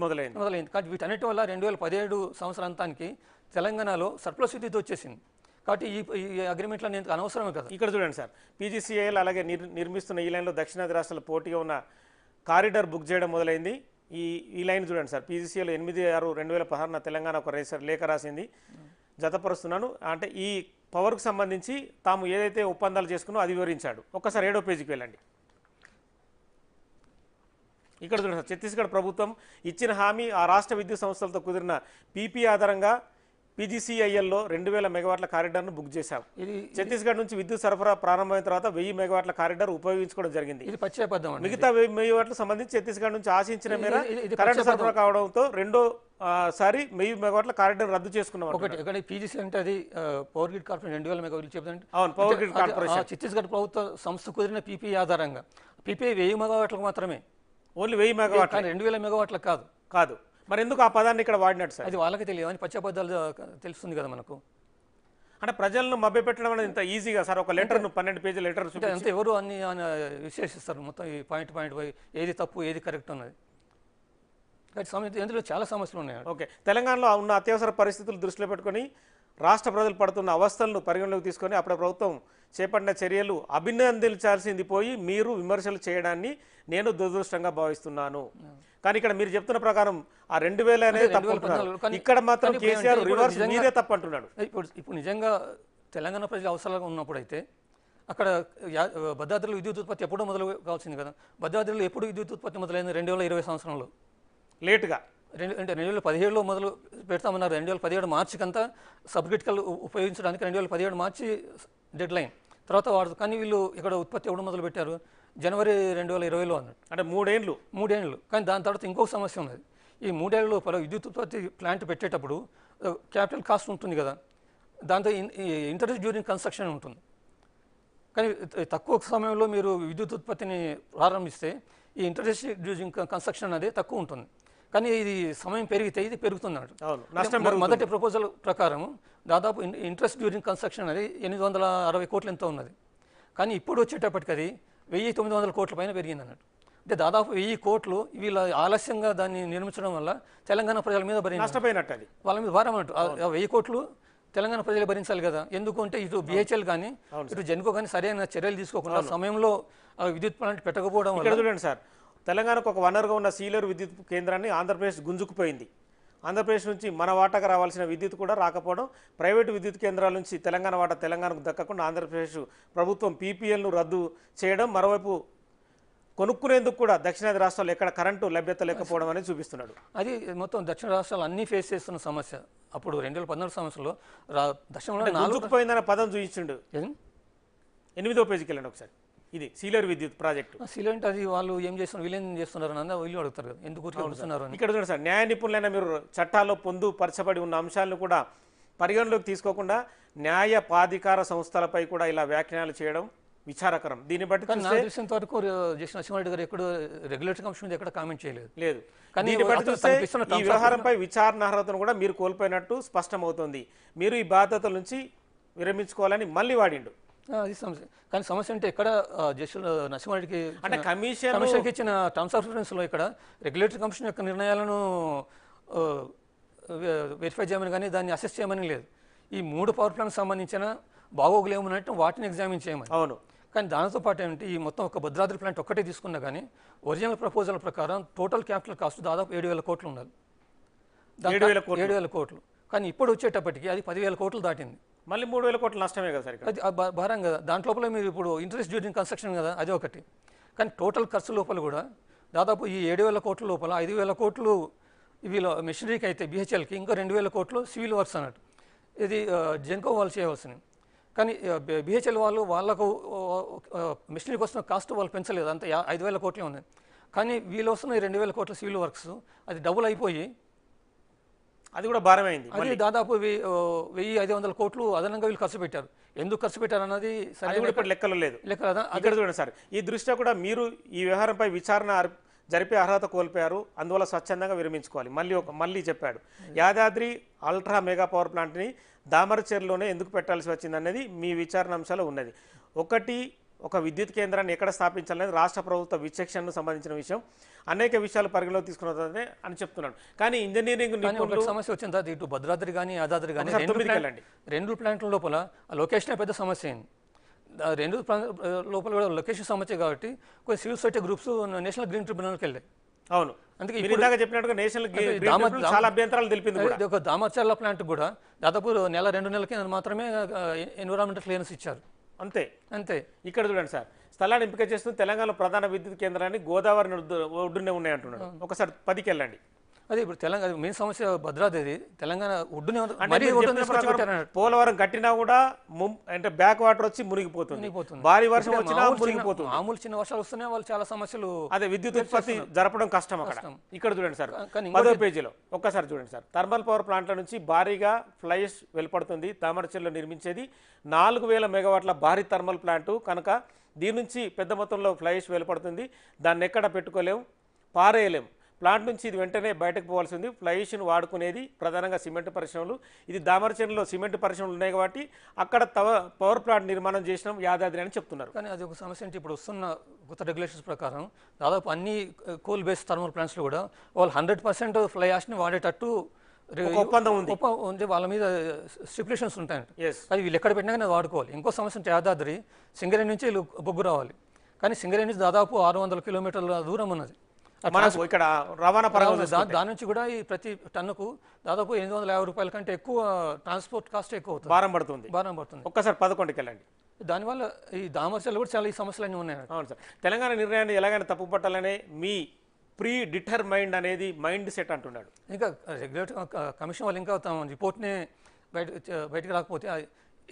మొదలైంది. కానీ వీటన్నిటి వల్ల 2017 సంవత్సరాంతానికి తెలంగాణలో సర్ప్లస్ విద్యుత్ వచ్చేసింది. కాబట్టి ఈ అగ్రిమెంట్లో నేను అనవసరమే కదా. ఇక్కడ చూడండి సార్, పీజీసీఐఎల్ అలాగే నిర్మిస్తున్న ఈ లైన్లో దక్షిణాది రాష్ట్రాల పోటీగా ఉన్న కారిడార్ బుక్ చేయడం మొదలైంది. ఈ లైన్ చూడండి సార్, పీజీసీఎల్ 8/6/2016 తెలంగాణ ఒక లేఖ రాసింది, జతపరుస్తున్నాను. అంటే ఈ పవర్కు సంబంధించి తాము ఏదైతే ఒప్పందాలు చేసుకున్నో అది వివరించాడు. ఒక్కసారి 7వ పేజీకి వెళ్ళండి. ఇక్కడ చూడండి సార్, ఛత్తీస్గఢ్ ప్రభుత్వం ఇచ్చిన హామీ ఆ రాష్ట్ర విద్యుత్ సంస్థలతో కుదిరిన పీపీ ఆధారంగా పీజీసీఐఎల్లో 2000 మెగావాట్ల కారిడార్ను బుక్ చేశాం. ఇది ఛత్తీస్గఢ్ నుంచి విద్యుత్ సరఫరా ప్రారంభమైన తర్వాత 1000 మెగావాట్ల కారిడార్ ఉపయోగించుకోవడం జరిగింది. ఇది పచ్చి అబద్ధం అండి. మిగతా 1000 మెగావాట్లకు సంబంధించి ఛత్తీస్గఢ్ నుంచి ఆశించిన మేర ఇది కరెంటు సరఫరా కావడంతో రెండోసారి 1000 మెగావాట్ల కారిడార్ రద్దు చేసుకున్నాం. ఒకటి ఇక్కడ పీజీసీ అంటే అది పవర్ గ్రిడ్ కార్పొరేషన్ 2000 మెగావాట్లు చెప్తుంటే అవును, పవర్ గ్రిడ్ కార్పొరేషన్ ఛత్తీస్గఢ్ ప్రభుత్వ సంస్థ కుదిరిన పీపీ ఆధారంగా పీపీ 1000 మెగావాట్లకు మాత్రమే, ఓన్లీ 1000 మెగావాట్లు కానీ 2000 మెగావాట్లకు కాదు. కాదు. మరి ఎందుకు ఆ పదాన్ని ఇక్కడ వాడినట్టు సార్? అది వాళ్ళకి తెలియదు అని పచ్చి అబద్ధాలు తెలుస్తుంది కదా మనకు. అంటే ప్రజలను మభ్యపెట్టడం అనేది ఇంత ఈజీగా సార్? ఒక లెటర్ను 12 పేజీల లెటర్ అంటే అంతే, ఎవరు అన్ని విశ్లేషిస్తారు మొత్తం ఈ పాయింట్ పోయి ఏది తప్పు ఏది కరెక్ట్ ఉన్నది. కానీ ఇందులో చాలా సమస్యలు ఉన్నాయి. ఓకే, తెలంగాణలో ఉన్న అత్యవసర పరిస్థితులు దృష్టిలో పెట్టుకొని రాష్ట్ర ప్రజలు పడుతున్న అవస్థలను పరిగణలోకి తీసుకొని అప్పుడు ప్రభుత్వం చేపట్టిన చర్యలు అభినందించాల్సింది పోయి మీరు విమర్శలు చేయడాన్ని నేను దురదృష్టంగా భావిస్తున్నాను. కానీ ఇక్కడ మీరు చెప్తున్న ప్రకారం ఆ 2000 అనేది తప్పు అంటున్నారు. ఇక్కడ మాత్రం కేసీఆర్ రివర్స్ మీరే తప్పు అంటున్నాడు. ఇప్పుడు నిజంగా తెలంగాణ ప్రజల అవసరాలు ఉన్నప్పుడు అయితే అక్కడ భద్రాద్రిలో విద్యుత్ ఉత్పత్తి ఎప్పుడో మొదలు కావాల్సింది కదా. భద్రాద్రిలో ఎప్పుడు విద్యుత్ ఉత్పత్తి మొదలైంది? 2020 సంవత్సరంలో లేటుగా. అంటే 2017లో మొదలు పెడతామన్నారు. 2017 మార్చికంతా సబ్గ్రిటికల్ ఉపయోగించడానికి 2017 మార్చి డెడ్ లైన్ తర్వాత వాడు. కానీ వీళ్ళు ఇక్కడ ఉత్పత్తి ఎప్పుడు మొదలు పెట్టారు? జనవరి 2020లో అన్నట్టు. అంటే 3 ఏళ్ళు. కానీ దాని తర్వాత ఇంకొక సమస్య ఉన్నది. ఈ 3 ఏళ్ళ లోపల విద్యుత్ ఉత్పత్తి ప్లాంట్ పెట్టేటప్పుడు క్యాపిటల్ కాస్ట్ ఉంటుంది కదా, దాంతో ఇంట్రెస్ట్ డ్యూరింగ్ కన్స్ట్రక్షన్ ఉంటుంది. కానీ తక్కువ సమయంలో మీరు విద్యుత్ ఉత్పత్తిని ప్రారంభిస్తే ఈ ఇంట్రెస్ట్ డ్యూరింగ్ కన్స్ట్రక్షన్ అనేది తక్కువ ఉంటుంది. కానీ ఇది సమయం పెరిగితే ఇది పెరుగుతుంది. మొదటి ప్రపోజల్ ప్రకారం దాదాపు ఇంట్రెస్ట్ డ్యూరింగ్ కన్స్ట్రక్షన్ అనేది 860 కోట్లు ఎంతో ఉన్నది. కానీ ఇప్పుడు వచ్చేటప్పటికి అది 1900 కోట్ల పైన పెరిగింది అన్నట్టు. అంటే దాదాపు 1000 కోట్లు వీళ్ళ ఆలస్యంగా దాన్ని నిర్మించడం వల్ల తెలంగాణ ప్రజల మీద నష్టపోయినట్టు, అది వాళ్ళ మీద భారం అన్నట్టు. 1000 కోట్లు తెలంగాణ ప్రజలు భరించాలి కదా. ఎందుకంటే ఇటు బిహెచ్ఎల్ కానీ ఇటు జెన్కో కానీ సరైన చర్యలు తీసుకోకుండా సమయంలో విద్యుత్ ప్లాంట్ పెట్టకపోవడం వల్ల. చూడండి సార్, తెలంగాణకు ఒక వనరుగా ఉన్న సీలేరు విద్యుత్ కేంద్రాన్ని ఆంధ్రప్రదేశ్ గుంజుకుపోయింది. ఆంధ్రప్రదేశ్ నుంచి మన వాటాకు రావాల్సిన విద్యుత్ కూడా రాకపోవడం, ప్రైవేటు విద్యుత్ కేంద్రాల నుంచి తెలంగాణ వాటా తెలంగాణకు దక్కకుండా ఆంధ్రప్రదేశ్ ప్రభుత్వం పీపీఎల్ను రద్దు చేయడం, మరోవైపు కొనుక్కునేందుకు కూడా దక్షిణాది రాష్ట్రాల్లో ఎక్కడ కరెంటు లభ్యత లేకపోవడం అనేది చూపిస్తున్నాడు. అది మొత్తం దక్షిణ రాష్ట్రాలు అన్నీ ఫేస్ చేస్తున్న సమస్య. అప్పుడు 2014 సంవత్సరంలో దక్షిణంలో గుంజుకుపోయిందనే పదం చూపించిండు. 8వ పేజీకి వెళ్ళండి ఒకసారి. ఇది సీలేరు విద్యుత్ ప్రాజెక్టు. సీలేంట్ అది వాళ్ళు ఏం చేస్తున్నారు, వీళ్ళు ఏం చేస్తున్నారు అన్న వీళ్ళు అడుగుతారు కదా, ఎందుకు అడుగుతున్నారు అని. ఇక్కడ చూడండి సార్, న్యాయ నిపుణులైన మీరు చట్టాల్లో పొందుపరచబడి ఉన్న అంశాలను కూడా పరిగణలోకి తీసుకోకుండా న్యాయ ప్రాధికార సంస్థలపై కూడా ఇలా వ్యాఖ్యానాలు చేయడం విచారకరం. దీన్ని బట్టి చూసేంత వరకు నరసింహారెడ్డి గారు ఎక్కడ రెగ్యులేటరీ కమిషన్ మీద ఎక్కడ కామెంట్ చేయలేదు. కానీ ఈ వ్యవహారంపై విచారణ అర్హతను కూడా మీరు కోల్పోయినట్టు స్పష్టమవుతోంది. మీరు ఈ బాధ్యతల నుంచి విరమించుకోవాలని మళ్ళీ వాడిండు. అది సమస్య. కానీ సమస్య అంటే ఎక్కడ జస్టిస్ నరసింహారెడ్డికి అంటే కమిషన్కి ఇచ్చిన టర్మ్స్ ఆఫ్ రిఫరెన్స్లో ఇక్కడ రెగ్యులేటరీ కమిషన్ యొక్క నిర్ణయాలను వెరిఫై చేయమని కానీ దాన్ని అసెస్ చేయమని లేదు. ఈ 3 పవర్ ప్లాంట్ సంబంధించిన బాగోగులు ఏమన్నట్టు వాటిని ఎగ్జామిన్ చేయమని. అవును. కానీ దానితో పాటు ఏంటంటే ఈ మొత్తం ఒక భద్రాద్రి ప్లాంట్ ఒక్కటే తీసుకున్నా కానీ ఒరిజినల్ ప్రపోజల్ ప్రకారం టోటల్ క్యాపిటల్ కాస్ట్ దాదాపు 7,000 కోట్లు ఉండాలి. 7,000 కోట్లు. కానీ ఇప్పుడు వచ్చేటప్పటికి అది 10,000 కోట్లు దాటింది. మళ్ళీ 3,000 కోట్లు నష్టమే కదా సార్. అది భారం కదా. దాంట్లోపల మీరు ఇప్పుడు ఇంట్రెస్ట్ డ్యూరింగ్ కన్స్ట్రక్షన్ కదా, అది ఒకటి. కానీ టోటల్ ఖర్చు లోపల కూడా దాదాపు ఈ 7,000 కోట్ల లోపల 5,000 కోట్లు వీళ్ళు మెషినరీకి అయితే బిహెచ్ఎల్కి, ఇంకా 2,000 కోట్లు సివిల్ వర్క్స్ అన్నట్టు. ఇది జెన్కో వాళ్ళు చేయవలసినవి. కానీ బిహెచ్ఎల్ వాళ్ళకు మెషినరీకి వస్తున్న కాస్ట్ వాళ్ళు పెంచలేదు, అంత 5,000 కోట్లే ఉన్నాయి. కానీ వీళ్ళు వస్తున్న 2,000 కోట్ల సివిల్ వర్క్స్ అది డబుల్ అయిపోయి అది కూడా భారమైంది. అది దాదాపు 1,500 కోట్లు అదనంగా వీళ్ళు ఖర్చు పెట్టారు. ఎందుకు ఖర్చు పెట్టారు అన్నది లెక్కలో లేదు. ఇక్కడ చూడండి సార్, ఈ దృష్ట్యా కూడా మీరు ఈ వ్యవహారంపై విచారణ జరిపే అర్హత కోల్పోయారు, అందువల్ల స్వచ్ఛందంగా విరమించుకోవాలి. మళ్ళీ చెప్పాడు. యాదాద్రి అల్ట్రా మెగా పవర్ ప్లాంట్ని దామరచెర్లోనే ఎందుకు పెట్టాల్సి వచ్చింది అనేది మీ విచారణ అంశాలు ఉన్నది. ఒక విద్యుత్ కేంద్రాన్ని ఎక్కడ స్థాపించాలనేది రాష్ట్ర ప్రభుత్వ విచక్షణకు సంబంధించిన విషయం. అనేక విషయాలు పరిగణలోకి తీసుకున్నదే అని చెప్తున్నాడు. కానీ ఇంజనీరింగ్ సమస్య వచ్చిన తర్వాత ఇటు భద్రాద్రి కానీ యాదాద్రి కానీ 2 ప్లాంట్ల లోపల లొకేషన్ పెద్ద సమస్య అయింది. 2 లోపల కూడా లొకేషన్ సమస్య కాబట్టి కొన్ని civil society groups national green ట్రిబ్యునల్కి వెళ్ళాయి. అవును, అందుకే చెప్పినట్టుగా నేషనల్ చాలా అభ్యంతరాలు తెలిపింది. ఒక దామర్చర్ల ప్లాంట్ కూడా దాదాపు 1-2 నెలలకి మాత్రమే ఎన్విరాన్మెంటల్ క్లియరెన్స్ ఇచ్చారు. అంతే. ఇక్కడ చూడండి సార్, స్థలాన్ని ఎంపిక చేస్తూ తెలంగాణలో ప్రధాన విద్యుత్ కేంద్రాన్ని గోదావరి ఒడ్డునే ఉన్నాయంటున్నాడు. ఒకసారి 10కి వెళ్ళండి. అదే ఇప్పుడు తెలంగాణ మెయిన్ సమస్య భద్రాద్రి తెలంగాణ ఒడ్డునే అంటే మరీ మీరు ఒడ్డున చెప్పిన తీసుకొచ్చి ప్రకారం పెట్టారన్నట్టు. పోలవరం కట్టినా కూడా అంటే బ్యాక్ వాటర్ వచ్చి మునిగిపోతుంది. మునిగిపోతుంది. భారీ వర్షం ఇక్కడ వచ్చినా మామూలు మునిగిపోతుంది. మామూలు చిన్న వర్షాలు వస్తున్నాయి, వాళ్ళు చాలా సమస్యలు. అదే విద్యుత్ ఉత్పత్తి జరపడం కష్టం అక్కడ. ఇక్కడ చూడండి సార్, కానీ 10వ పేజీలో ఒక్కసారి చూడండి సార్. థర్మల్ పవర్ ప్లాంట్ల నుంచి భారీగా ఫ్లైస్ వెలుపడుతుంది. తామరచెల్లో నిర్మించేది 4000 మెగావాట్ల భారీ థర్మల్ ప్లాంటు కనుక దీని నుంచి పెద్ద మొత్తంలో ఫ్లైస్ వెలుపడుతుంది. దాన్ని ఎక్కడ పెట్టుకోలేము, పారేయలేము. ప్లాంట్ నుంచి ఇది వెంటనే బయటకు పోవాల్సి ఉంది. ఫ్లైస్ను వాడుకునేది ప్రధానంగా సిమెంట్ పరిశ్రమలు. ఇది దామరచెరులో సిమెంట్ పరిశ్రమలు ఉన్నాయి కాబట్టి అక్కడ పవర్ ప్లాంట్ నిర్మాణం చేసినాం యాదాద్రి అని చెప్తున్నారు. కానీ అది ఒక సమస్య అంటే ఇప్పుడు వస్తున్న కొత్త రెగ్యులేషన్స్ ప్రకారం దాదాపు అన్ని కోల్ బేస్డ్ థర్మల్ ప్లాంట్స్లో కూడా వాళ్ళు 100% ఫ్లై యాష్ని వాడేటట్టు ఒప్పందం ఉంది. ఉంది, వాళ్ళ మీద స్టిపులేషన్స్ ఉంటాయంట. ఎస్, అది వీళ్ళు ఎక్కడ పెట్టినా కానీ అది వాడుకోవాలి. ఇంకో సమస్య అంటే యాదాద్రి సింగరేణి నుంచి వీళ్ళు బొగ్గు రావాలి, కానీ సింగరేణి నుంచి దాదాపు 600 కిలోమీటర్ల దూరం ఉన్నది. మనకు ఇక్కడ రవాణా పరంగా దాని నుంచి కూడా ఈ ప్రతి టన్నుకు దాదాపు 850 రూపాయల కంటే ఎక్కువ ట్రాన్స్పోర్ట్ కాస్ట్ ఎక్కువ అవుతుంది, భారం పడుతుంది. భారం పడుతుంది. ఒక్కసారి 11కి వెళ్ళండి. దానివల్ల ఈ దామర్చలు కూడా చాలా ఈ సమస్యలన్నీ ఉన్నాయి. అవును సార్, తెలంగాణ నిర్ణయాన్ని ఎలాగైనా తప్పు పట్టాలనే మీ ప్రీ డిటర్మైండ్ అనేది మైండ్ సెట్ అంటున్నాడు. ఇంకా రెగ్యులేటరీ కమిషన్ వాళ్ళు ఇంకా తమ రిపోర్ట్ని బయటకు రాకపోతే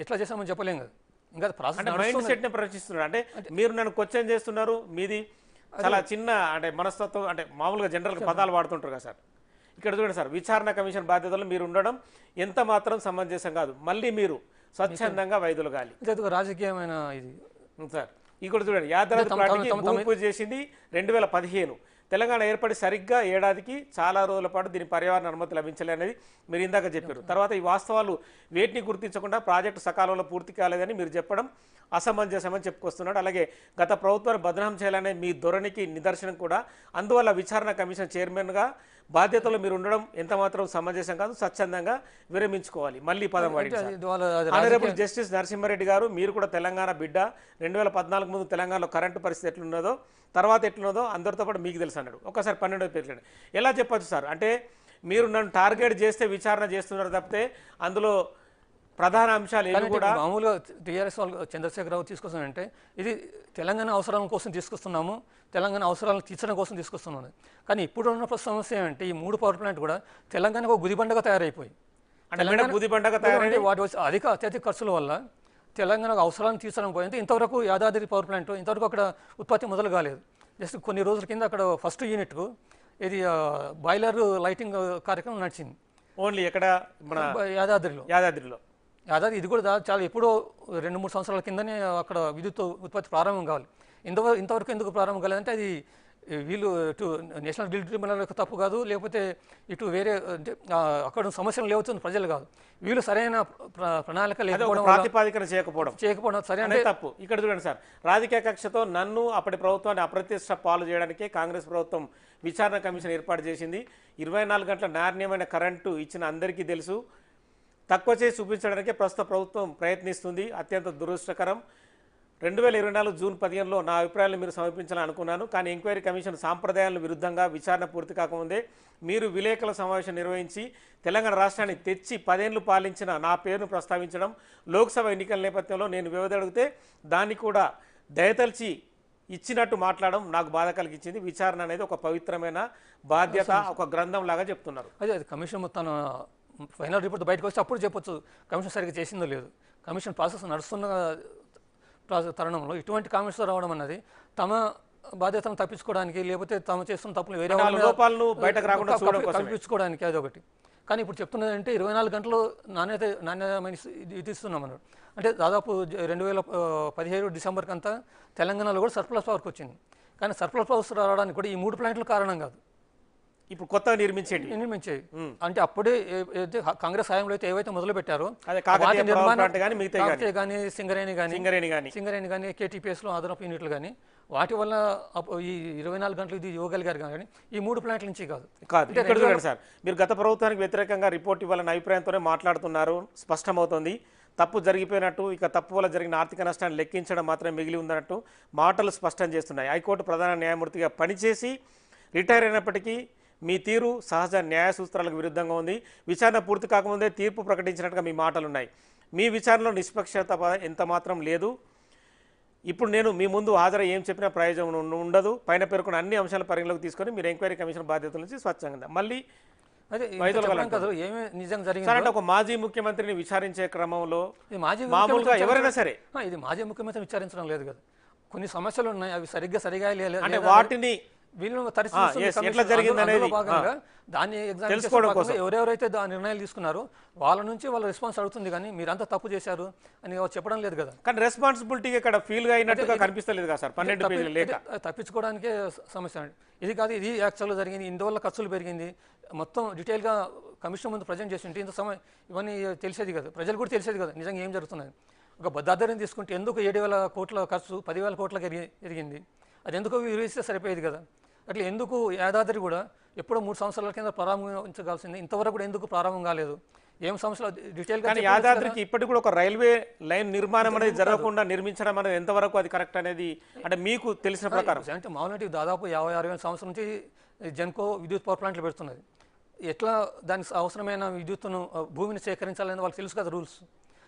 ఎట్లా చేసామని చెప్పలేం కదా. ఇంకా ప్రాసెస్ మైండ్ సెట్ని ప్రశ్నిస్తున్నాడు. అంటే మీరు నన్ను క్వశ్చన్ చేస్తున్నారు, మీది చాలా చిన్న అంటే మనస్తత్వం, అంటే మామూలుగా జనరల్గా పదాలు వాడుతుంటారు కదా సార్. ఇక్కడ చూడండి సార్, విచారణ కమిషన్ బాధ్యతలు మీరు ఉండడం ఎంత మాత్రం సమంజసం కాదు. మళ్ళీ మీరు స్వచ్ఛందంగా వైదొలగాలి. రాజకీయమైన ఇది సార్. ఇక్కడ చూడండి, యాదాద్రి ప్లాంట్కి భూమి పూజ చేసింది 2015. తెలంగాణ ఏర్పడి సరిగ్గా ఏడాదికి చాలా రోజుల పాటు దీని పర్యావరణ అనుమతి లభించలే అనేది మీరు ఇందాక చెప్పారు. తర్వాత ఈ వాస్తవాలు వేటిని గుర్తించకుండా ప్రాజెక్టు సకాలంలో పూర్తి కాలేదని మీరు చెప్పడం అసమంజసమని చెప్పుకొస్తున్నాడు. అలాగే గత ప్రభుత్వాన్ని బదనాం చేయాలనే మీ ధోరణికి నిదర్శనం కూడా. అందువల్ల విచారణ కమిషన్ చైర్మన్గా బాధ్యతలు మీరు ఉండడం ఎంత మాత్రం సమంజసం కాదు, స్వచ్ఛందంగా విరమించుకోవాలి. మళ్ళీ పదం వాడింది. ఆనరబుల్ జస్టిస్ నరసింహారెడ్డి గారు, మీరు కూడా తెలంగాణ బిడ్డ. 2014 ముందు తెలంగాణలో కరెంటు పరిస్థితి ఎట్లున్నదో తర్వాత ఎట్లున్నదో అందరితో పాటు మీకు తెలుసు అన్నాడు. ఒకసారి 12వ పేజీ ఎలా చెప్పచ్చు సార్? అంటే మీరు నన్ను టార్గెట్ చేస్తే విచారణ చేస్తున్నారు తప్పితే అందులో ప్రధాన అంశాలు ఏవి కూడా మామూలుగా టీఆర్ఎస్ వాళ్ళు చంద్రశేఖరరావు తీసుకొస్తానంటే ఇది తెలంగాణ అవసరాల కోసం తీసుకొస్తున్నాము, తెలంగాణ అవసరాలను తీర్చడం కోసం తీసుకొస్తున్నాను. కానీ ఇప్పుడు ఉన్న సమస్య ఏంటంటే ఈ 3 పవర్ ప్లాంట్ కూడా తెలంగాణకు ఒక గుదిబండగా తయారైపోయి, వాటి వచ్చి అత్యధిక ఖర్చుల వల్ల తెలంగాణకు అవసరాలను తీర్చడం పోయింది. ఇంతవరకు యాదాద్రి పవర్ ప్లాంట్ ఇంతవరకు అక్కడ ఉత్పత్తి మొదలు కాలేదు. జస్ట్ కొన్ని రోజుల కింద అక్కడ ఫస్ట్ యూనిట్కు ఇది బాయిలర్ లైటింగ్ కార్యక్రమం నడిచింది. ఓన్లీ ఎక్కడ మన యాదాద్రిలో యాదాద్రి ఇది కూడా చాలా ఎప్పుడో 2-3 సంవత్సరాల కిందనే అక్కడ విద్యుత్ ఉత్పత్తి ప్రారంభం కావాలి. ఇంతవరకు ఎందుకు ప్రారంభం కాలేదంటే అది వీళ్ళు ఇటు నేషనల్ గ్రిడ్ ట్రిబ్యునల్ యొక్క తప్పు కాదు, లేకపోతే ఇటు వేరే అంటే అక్కడ సమస్యలు లేవుతుంది ప్రజలు కాదు, వీళ్ళు సరైన ప్రణాళిక చేయకపోవడం సరైన తప్పు. ఇక్కడ చూడండి సార్, రాజకీయ కక్షతో నన్ను అప్పటి ప్రభుత్వాన్ని అప్రతిష్ట పాలు చేయడానికే కాంగ్రెస్ ప్రభుత్వం విచారణ కమిషన్ ఏర్పాటు చేసింది. 24 గంటల నాణ్యమైన కరెంటు ఇచ్చిన అందరికీ తెలుసు. తక్కువ చేసి చూపించడానికే ప్రస్తుత ప్రభుత్వం ప్రయత్నిస్తుంది. అత్యంత దురదృష్టకరం. 2024 జూన్ 15లో నా అభిప్రాయాలు మీరు సమర్పించాలని అనుకున్నాను, కానీ ఎంక్వైరీ కమిషన్ సాంప్రదాయాలకు విరుద్ధంగా విచారణ పూర్తి కాకముందే మీరు విలేకరుల సమావేశం నిర్వహించి తెలంగాణ రాష్ట్రాన్ని తెచ్చి 10 ఏళ్లు పాలించిన నా పేరును ప్రస్తావించడం, లోక్సభ ఎన్నికల నేపథ్యంలో నేను వ్యవధి అడిగితే దాన్ని కూడా దయతల్చి ఇచ్చినట్టు మాట్లాడడం నాకు బాధ కలిగించింది. విచారణ అనేది ఒక పవిత్రమైన బాధ్యత, ఒక గ్రంథం లాగా చెప్తున్నారు. అదే కమిషన్ మొత్తం ఫైనల్ రిపోర్ట్ బయటకు వస్తే అప్పుడు చెప్పొచ్చు కమిషన్ సరిగ్గా చేసిందో లేదు. కమిషన్ ప్రాసెస్ నడుస్తున్న తరుణంలో ఇటువంటి కామెంట్స్ రావడం అన్నది తమ బాధ్యతను తప్పించుకోవడానికి, లేకపోతే తాము చేస్తున్న తప్పులు వేరే లోపాలను బయటకు రాకుండా కల్పించుకోవడానికి అదొకటి. కానీ ఇప్పుడు చెప్తున్నది అంటే 24 గంటలు నాణ్యమైన ఇది ఇస్తున్నాం అన్నాడు. అంటే దాదాపు 2017 డిసెంబర్కి అంతా తెలంగాణలో కూడా సర్ప్లస్ పవర్కి వచ్చింది. కానీ సర్ప్లస్ పవర్స్ రావడానికి కూడా ఈ 3 ప్లాంట్లు కారణం కాదు, ఇప్పుడు కొత్తగా నిర్మించేవి. అంటే అప్పుడే కాంగ్రెస్ హయాంలో అయితే ఏవైతే మొదలు పెట్టారో కానీ సింగరేణి కానీ కేటీపీఎస్లో అదనపు యూనిట్లు కానీ వాటి వల్ల ఈ 24 గంటలు ఇది ఇవ్వగలిగారు కానీ ఈ 3 ప్లాంట్ల నుంచి కాదు. ఇక్కడ చూడండి సార్, మీరు గత ప్రభుత్వానికి వ్యతిరేకంగా రిపోర్ట్ ఇవ్వాలన్న అభిప్రాయంతోనే మాట్లాడుతున్నారు. స్పష్టమవుతుంది తప్పు జరిగిపోయినట్టు, ఇక తప్పు వల్ల జరిగిన ఆర్థిక నష్టాన్ని లెక్కించడం మాత్రమే మిగిలి ఉందన్నట్టు మాటలు స్పష్టం చేస్తున్నాయి. హైకోర్టు ప్రధాన న్యాయమూర్తిగా పనిచేసి రిటైర్ అయినప్పటికీ మీ తీరు సహజ న్యాయ సూత్రాలకు విరుద్ధంగా ఉంది. విచారణ పూర్తి కాకముందే తీర్పు ప్రకటించినట్టుగా మీ మాటలున్నాయి. మీ విచారణలో నిష్పక్షత ఎంత మాత్రం లేదు. ఇప్పుడు నేను మీ ముందు హాజరై ఏం చెప్పినా ప్రయోజనం ఉండదు, పైన పేర్కొన్న అన్ని అంశాల పరిగణలోకి తీసుకొని మీరు ఎంక్వైరీ కమిషన్ బాధ్యతల నుంచి స్వచ్ఛంగా మళ్ళీ అదే వైదొలగాలి కదా ఏమి నిజంగా సార్. జరిగింది అంటే ఒక మాజీ ముఖ్యమంత్రిని విచారించే క్రమంలో ఇది మాజీ మామూలుగా ఎవరైనా సరే ఇది మాజీ ముఖ్యమంత్రి విచారించడం లేదు కదా, కొన్ని సమస్యలు ఉన్నాయి, అవి సరిగా అంటే వాటిని వీళ్ళు ఎట్లా జరిగింది అనేది భాగంగా దాన్ని తెలుసుకోవడం కోసం ఎవరెవరైతే నిర్ణయాలు తీసుకున్నారో వాళ్ళ నుంచి వాళ్ళ రెస్పాన్స్ అడుగుతుంది, కానీ మీరంతా తప్పు చేశారు అని చెప్పడం లేదు కదా. కానీ రెస్పాన్సిబిలిటీ ఇక్కడ ఫీల్ గా అయినట్టుగా కనిపిస్తలేదు కదా సార్ 12 పేజీలు లేక. తప్పించుకోవడానికే సమస్య అండి ఇది కాదు, ఇది యాక్చువల్గా జరిగింది, ఇందువల్ల ఖర్చులు పెరిగింది, మొత్తం డీటెయిల్గా కమిషన్ ముందు ప్రజెంట్ చేసి ఉంటే ఇంత సమయం ఇవన్నీ తెలిసేది కదా, ప్రజలు కూడా తెలిసేది కదా నిజంగా ఏం జరుగుతున్నది. ఒక భద్రాధార్యం తీసుకుంటే ఎందుకు 7,000 కోట్ల ఖర్చు 10,000 కోట్లకి ఎరిగింది, అది ఎందుకు వివరిస్తే సరిపోయేది కదా. అట్లా ఎందుకు యాదాద్రి కూడా ఎప్పుడో 3 సంవత్సరాల కింద ప్రారంభించగాల్సింది, ఇంతవరకు కూడా ఎందుకు ప్రారంభం కాలేదు, ఏం సమస్యలు డీటెయిల్గా. కానీ యాదాద్రికి ఇప్పటికి కూడా ఒక రైల్వే లైన్ నిర్మాణం అనేది జరగకుండా నిర్మించడం అనేది ఎంతవరకు అది కరెక్ట్ అనేది అంటే మీకు తెలిసిన ప్రకారం అంటే మామూలు దాదాపు 50-60 సంవత్సరం నుంచి జెన్కో విద్యుత్ పవర్ ప్లాంట్లు పెడుతున్నది, ఎట్లా దానికి అవసరమైన విద్యుత్తును భూమిని సేకరించాలని వాళ్ళకి తెలుసు కదా రూల్స్.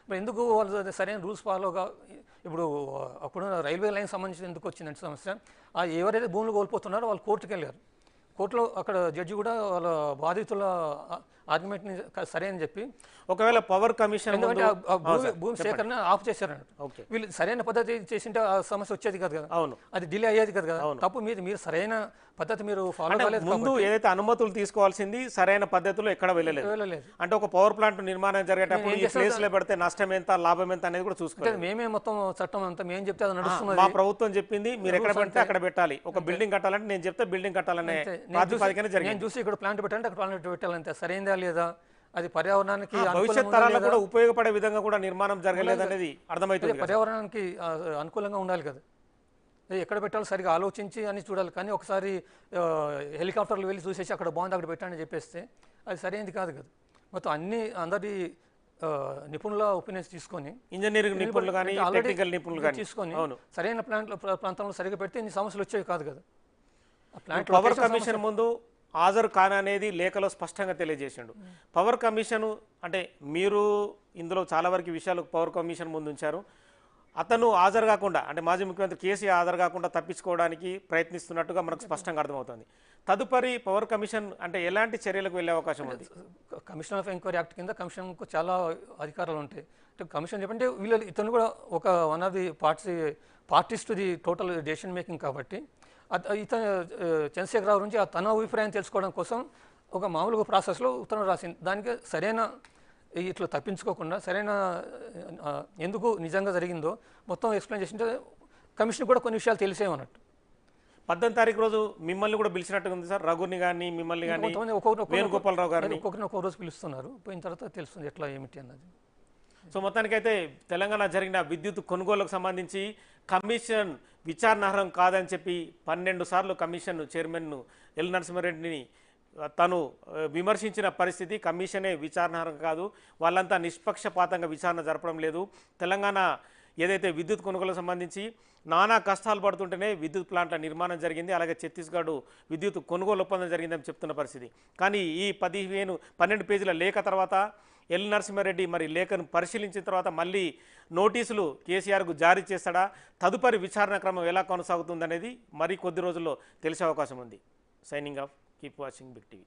మరి ఎందుకు వాళ్ళు సరైన రూల్స్ ఫాలోగా ఇప్పుడు అప్పుడు రైల్వే లైన్ సంబంధించి ఎందుకు వచ్చిందంటే సమస్య, ఎవరైతే భూములు కోల్పోతున్నారో వాళ్ళు కోర్టుకు వెళ్ళారు, కోర్టులో అక్కడ జడ్జి కూడా వాళ్ళ బాధితుల ఆర్గ్యుమెంట్ని సరే అని చెప్పి ఒకవేళ పవర్ కమిషన్ ఎందుకంటే భూమి సేకరణ ఆఫ్ చేశారన్నట్టు, వీళ్ళు సరైన పద్ధతి చేసింటే ఆ సమస్య వచ్చేది కదా కదా, అవును అది డిలే అయ్యేది కదా కదా. తప్పు మీరు సరైన పద్ధతి మీరు ఫాలో కాలేదు, ముందు ఏదైతే అనుమతులు తీసుకోవాల్సింది సరైన పద్ధతిలో ఎక్కడ వెళ్ళలేదు. అంటే ఒక పవర్ ప్లాంట్ నిర్మాణం జరిగేటప్పుడు ఈ ప్లేస్ లో పెడితే నష్టం ఎంత లాభం ఎంత అనేది కూడా చూసుకోవాలి. మేమే మొత్తం చట్టం అంతా మేము చెప్తే అది నడుస్తున్నది, మా ప్రభుత్వం చెప్పింది మీరు ఎక్కడ పెడితే అక్కడ పెట్టాలి, ఒక బిల్డింగ్ కట్టాలంటే నేను చెప్తే బిల్డింగ్ కట్టాలనే ప్రాతిపదికన జరిగింది. నేను చూసి ఇక్కడ ప్లాంట్ పెట్టాలంటే అక్కడ ప్లాంట్ పెట్టాలంటే సరైనదా లేదా, అది పర్యావరణానికి భవిష్యత్ తరాలకు కూడా ఉపయోగపడే విధంగా కూడా నిర్మాణం జరగలేదు అనేది అర్థమవుతుంది. పర్యావరణానికి అనుకూలంగా ఉండాలి కదా, ఎక్కడ పెట్టాలో సరిగా ఆలోచించి అని చూడాలి. కానీ ఒకసారి హెలికాప్టర్లు వెళ్ళి చూసేసి అక్కడ బాగుంది అక్కడ పెట్టాలని చెప్పేస్తే అది సరైనది కాదు కదా. మొత్తం అందరి నిపుణుల ఒపీనియన్స్ తీసుకొని ఇంజనీరింగ్ నిపుణులు కానీ టెక్నికల్ నిపుణులు కానీ తీసుకొని సరైన ప్రాంతంలో సరిగా పెడితే ఇన్ని సమస్యలు వచ్చేవి కాదు కదా. పవర్ కమిషన్ ముందు హాజరు కాననేది లేఖలో స్పష్టంగా తెలియజేసిండు. పవర్ కమిషన్ అంటే మీరు ఇందులో చాలా వరకు విషయాలు పవర్ కమిషన్ ముందు ఉంచారు, అతను హాజరు కాకుండా అంటే మాజీ ముఖ్యమంత్రి కేసీఆర్ హాజరు కాకుండా తప్పించుకోవడానికి ప్రయత్నిస్తున్నట్టుగా మనకు స్పష్టంగా అర్థమవుతుంది. తదుపరి పవర్ కమిషన్ అంటే ఎలాంటి చర్యలకు వెళ్ళే అవకాశం ఉంది? కమిషన్ ఆఫ్ ఎంక్వైరీ యాక్ట్ కింద కమిషన్కు చాలా అధికారాలు ఉంటాయి. కమిషన్ చెప్పంటే వీళ్ళు ఇతను కూడా ఒక one of the parties to the total decision making కాబట్టి ఇతను చంద్రశేఖరరావు నుంచి తన అభిప్రాయం తెలుసుకోవడం కోసం ఒక మామూలుగా ప్రాసెస్లో ఉత్తరం రాసింది. దానికి సరైన ఇట్లా తప్పించుకోకుండా సరైన ఎందుకు నిజంగా జరిగిందో మొత్తం ఎక్స్ప్లెయిన్ చేసింటే కమిషన్ కూడా కొన్ని విషయాలు తెలిసేమన్నట్టు. 18వ తారీఖు రోజు మిమ్మల్ని కూడా పిలిచినట్టుగా ఉంది సార్, రఘుని కానీ మిమ్మల్ని కానీ వేణుగోపాలరావు గారిని ఒక్కొక్క రోజు పిలుస్తున్నారు, పోయిన తర్వాత తెలుస్తుంది ఎట్లా ఏమిటి అన్నది. సో మొత్తానికైతే తెలంగాణ జరిగిన విద్యుత్ కొనుగోలుకు సంబంధించి కమిషన్ విచారణార్హం కాదని చెప్పి 12 సార్లు కమిషన్ చైర్మన్ ఎల్ నరసింహారెడ్డిని తను విమర్శించిన పరిస్థితి. కమిషనే విచారణార్హం కాదు, వాళ్ళంతా నిష్పక్షపాతంగా విచారణ జరపడం లేదు. తెలంగాణ ఏదైతే విద్యుత్ కొనుగోలుకు సంబంధించి నానా కష్టాలు పడుతుంటేనే విద్యుత్ ప్లాంట్ల నిర్మాణం జరిగింది, అలాగే ఛత్తీస్గఢ్ విద్యుత్ కొనుగోలు ఒప్పందం జరిగిందని చెప్తున్న పరిస్థితి. కానీ ఈ 12 పేజీల లేఖ తర్వాత ఎల్ నరసింహారెడ్డి మరి లేఖను పరిశీలించిన తర్వాత మళ్ళీ నోటీసులు కేసీఆర్కు జారీ చేస్తాడా, తదుపరి విచారణ క్రమం ఎలా కొనసాగుతుందనేది మరి కొద్ది రోజుల్లో తెలిసే అవకాశం ఉంది. Signing off, keep watching Big TV.